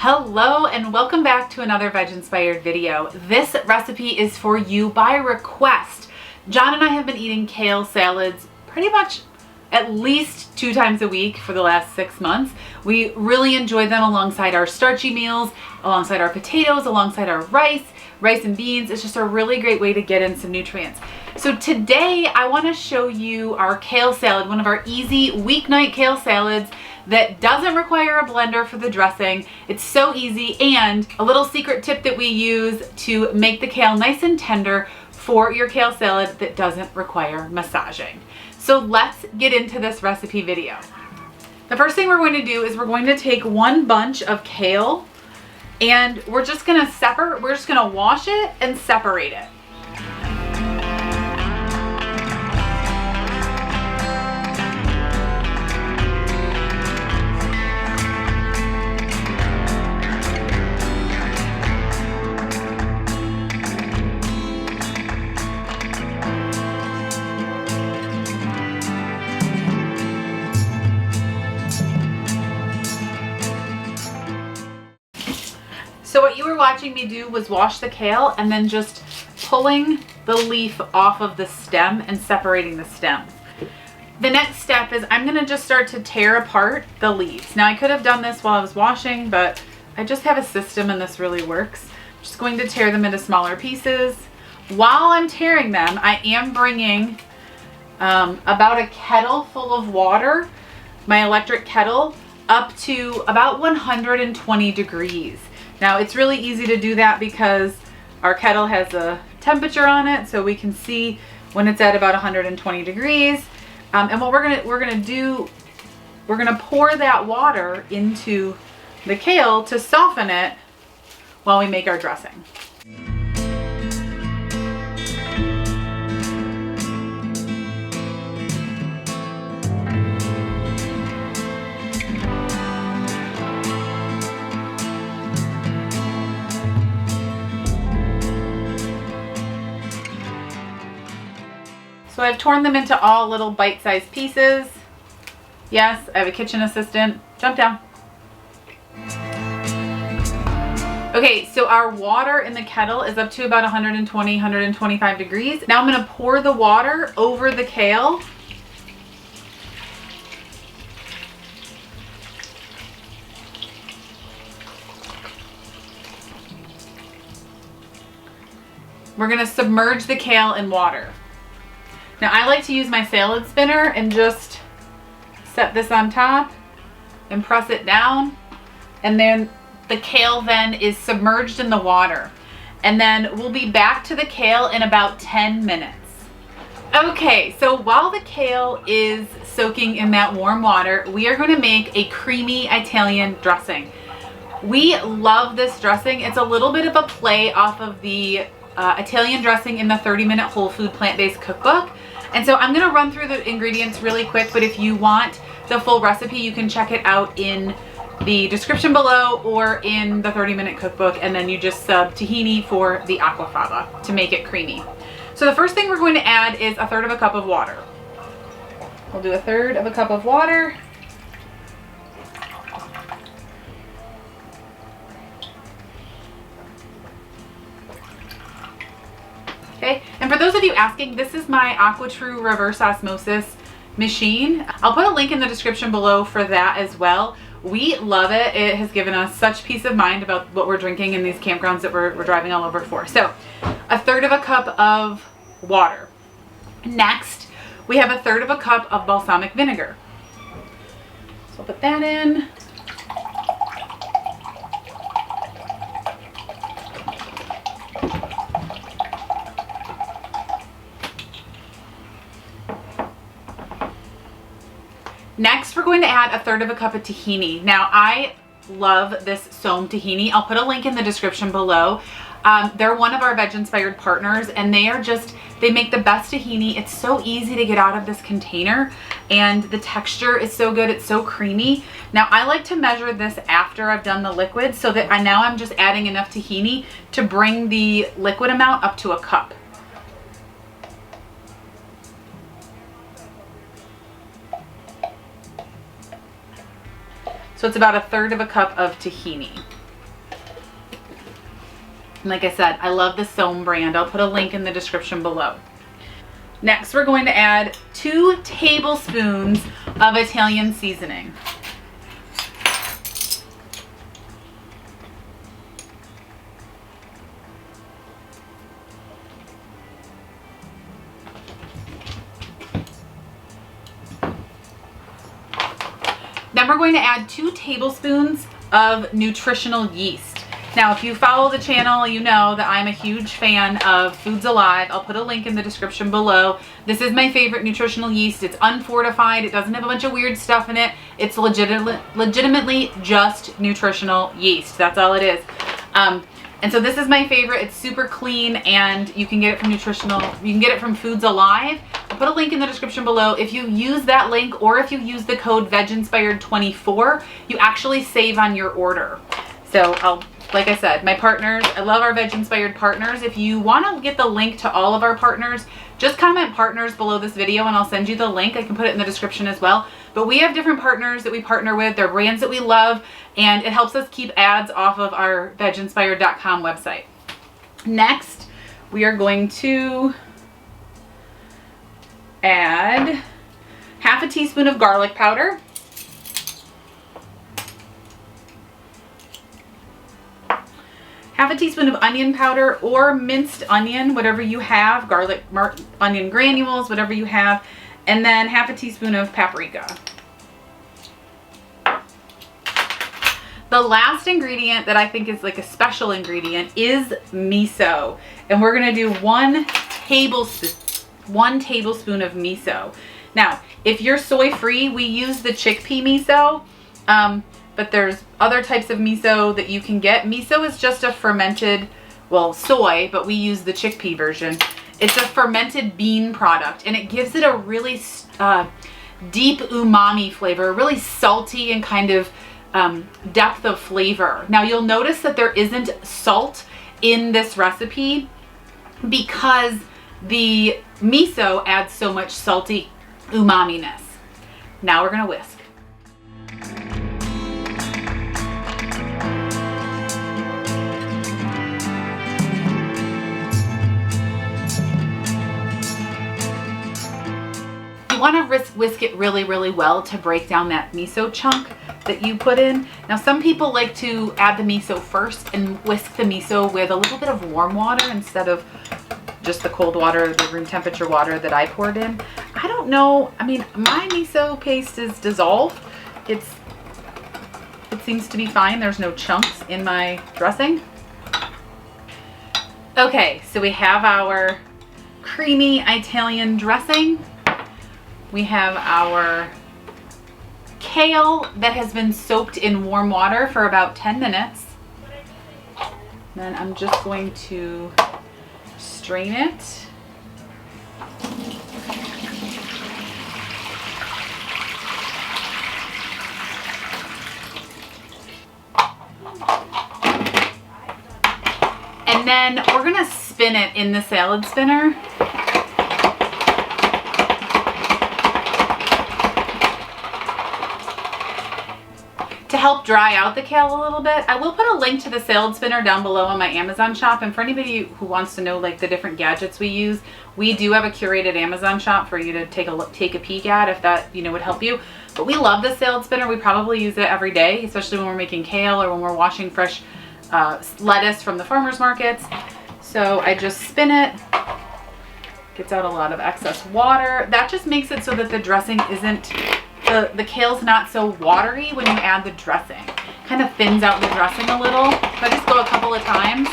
Hello and welcome back to another VegInspired video. This recipe is for you by request. John and I have been eating kale salads pretty much at least 2 times a week for the last 6 months. We really enjoy them alongside our starchy meals, alongside our potatoes, alongside our rice and beans. It's just a really great way to get in some nutrients. So today I want to show you our kale salad, one of our easy weeknight kale salads that doesn't require a blender for the dressing. It's so easy, and a little secret tip that we use to make the kale nice and tender for your kale salad that doesn't require massaging. So let's get into this recipe video. The first thing we're going to do is we're going to take 1 bunch of kale and we're just going to wash it and separate it. So what you were watching me do was wash the kale and then just pulling the leaf off of the stem and separating the stems. The next step is I'm gonna just start to tear apart the leaves. Now I could have done this while I was washing, but I just have a system and this really works. I'm just going to tear them into smaller pieces. While I'm tearing them, I am bringing about a kettle full of water, my electric kettle, up to about 120 degrees. Now it's really easy to do that because our kettle has a temperature on it, so we can see when it's at about 120 degrees. And what we're gonna do, we're gonna pour that water into the kale to soften it while we make our dressing. So I've torn them into all little bite-sized pieces. Yes, I have a kitchen assistant. Jump down. Okay, so our water in the kettle is up to about 120, 125 degrees. Now I'm gonna pour the water over the kale. We're gonna submerge the kale in water. Now I like to use my salad spinner and just set this on top and press it down, and then the kale then is submerged in the water. And then we'll be back to the kale in about 10 minutes. Okay, so while the kale is soaking in that warm water, we are going to make a creamy Italian dressing. We love this dressing. It's a little bit of a play off of the Italian dressing in the 30-minute whole food plant-based cookbook. And so I'm gonna run through the ingredients really quick, but if you want the full recipe, you can check it out in the description below or in the 30-minute cookbook, and then you just sub tahini for the aquafaba to make it creamy. So the first thing we're going to add is 1/3 cup of water. We'll do 1/3 cup of water. Okay, and for those of you asking, this is my AquaTrue reverse osmosis machine. I'll put a link in the description below for that as well. We love it. It has given us such peace of mind about what we're drinking in these campgrounds that we're driving all over for. So 1/3 cup of water. Next, we have 1/3 cup of balsamic vinegar. So I'll put that in. Next, we're going to add 1/3 cup of tahini. Now, I love this Soom tahini. I'll put a link in the description below. They're one of our VegInspired partners, and they make the best tahini. It's so easy to get out of this container, and the texture is so good. It's so creamy. Now, I like to measure this after I've done the liquid, so that now I'm just adding enough tahini to bring the liquid amount up to a cup. So it's about 1/3 cup of tahini. And like I said, I love the Soom brand. I'll put a link in the description below. Next, we're going to add 2 tablespoons of Italian seasoning. Then we're going to add 2 tablespoons of nutritional yeast. Now, if you follow the channel, you know that I'm a huge fan of Foods Alive. I'll put a link in the description below. This is my favorite nutritional yeast. It's unfortified. It doesn't have a bunch of weird stuff in it. It's legitimately just nutritional yeast. That's all it is. And so this is my favorite. It's super clean, and you can get it from you can get it from Foods Alive. I'll put a link in the description below. If you use that link, or if you use the code VegInspired24, you actually save on your order. So like I said, my partners, I love our VegInspired partners. If you want to get the link to all of our partners, just comment partners below this video and I'll send you the link. I can put it in the description as well. But we have different partners that we partner with. They're brands that we love, and it helps us keep ads off of our VegInspired.com website. Next, we are going to add half a teaspoon of garlic powder, half a teaspoon of onion powder or minced onion, whatever you have, garlic, onion granules, whatever you have, and then half a teaspoon of paprika. The last ingredient that I think is like a special ingredient is miso, and we're gonna do 1 tablespoon of miso. Now, if you're soy-free, we use the chickpea miso, but there's other types of miso that you can get. Miso is just a fermented, well, soy, but we use the chickpea version. It's a fermented bean product, and it gives it a really deep umami flavor, a really salty and kind of depth of flavor. Now, you'll notice that there isn't salt in this recipe because the miso adds so much salty umami-ness. Now we're gonna whisk. You want to whisk it really, really well to break down that miso chunk that you put in. Now, some people like to add the miso first and whisk the miso with a little bit of warm water instead of just the cold water, the room temperature water that I poured in. I don't know. I mean, my miso paste is dissolved. It seems to be fine. There's no chunks in my dressing. Okay, so we have our creamy Italian dressing. We have our kale that has been soaked in warm water for about 10 minutes. Then I'm just going to strain it. And then we're gonna spin it in the salad spinner. To help dry out the kale a little bit. I will put a link to the salad spinner down below on my Amazon shop, and for anybody who wants to know like the different gadgets we use, we do have a curated Amazon shop for you to take a peek at if that would help you. But we love the salad spinner. We probably use it every day, especially when we're making kale or when we're washing fresh lettuce from the farmers markets. So I just spin it, gets out a lot of excess water. That just makes it so that the dressing isn't, the kale's not so watery when you add the dressing. Kind of thins out the dressing a little. So I just go a couple of times.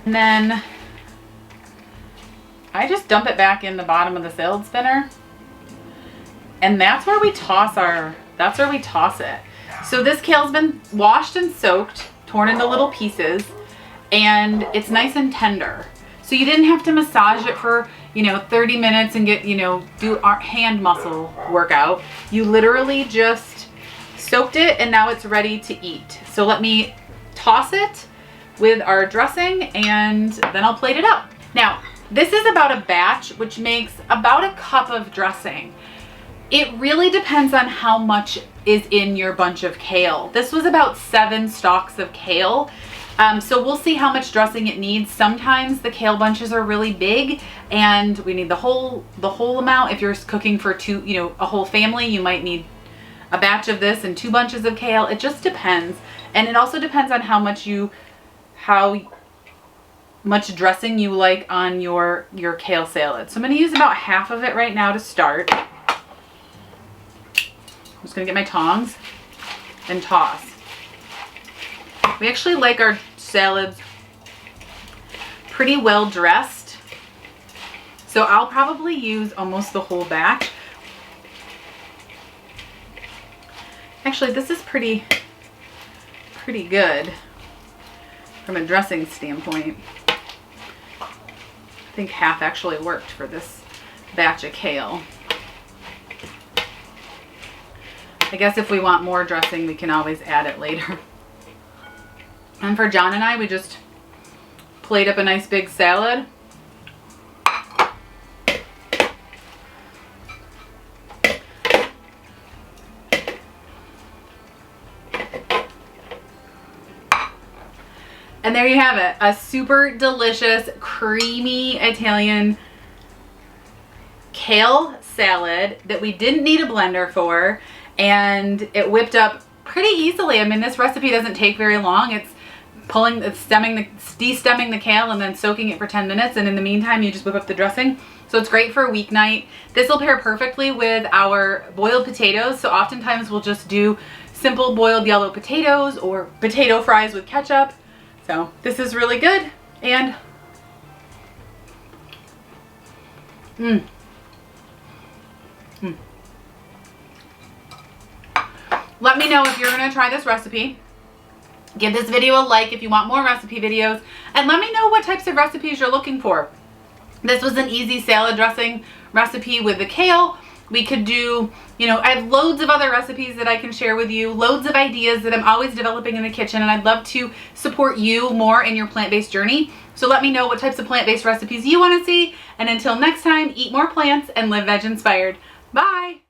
And then I just dump it back in the bottom of the salad spinner. And that's where we toss it. So this kale's been washed and soaked, torn into little pieces, and it's nice and tender. So you didn't have to massage it for 30 minutes and get, do our hand muscle workout. You literally just soaked it and now it's ready to eat. So let me toss it with our dressing and then I'll plate it up. Now, this is about a batch, which makes about a cup of dressing. It really depends on how much is in your bunch of kale. This was about 7 stalks of kale. So we'll see how much dressing it needs. Sometimes the kale bunches are really big and we need the whole amount. If you're cooking for a whole family, you might need a batch of this and 2 bunches of kale. It just depends. And it also depends on how much dressing you like on your kale salad. So I'm going to use about half of it right now to start. I'm just going to get my tongs and toss. We actually like our salads pretty well dressed, so I'll probably use almost the whole batch. Actually, this is pretty good from a dressing standpoint. I think half actually worked for this batch of kale. I guess if we want more dressing, we can always add it later. And for John and I, we just plate up a nice big salad. And there you have it, a super delicious, creamy Italian kale salad that we didn't need a blender for, and it whipped up pretty easily. I mean, this recipe doesn't take very long. It's de-stemming the kale and then soaking it for 10 minutes, and in the meantime you just whip up the dressing. So it's great for a weeknight. This will pair perfectly with our boiled potatoes. So oftentimes we'll just do simple boiled yellow potatoes or potato fries with ketchup. So this is really good. And let me know if you're gonna try this recipe. Give this video a like if you want more recipe videos, and let me know what types of recipes you're looking for. This was an easy salad dressing recipe with the kale. We could do, I have loads of other recipes that I can share with you, loads of ideas that I'm always developing in the kitchen, and I'd love to support you more in your plant-based journey. So let me know what types of plant-based recipes you want to see, and until next time, eat more plants and live veg inspired. Bye!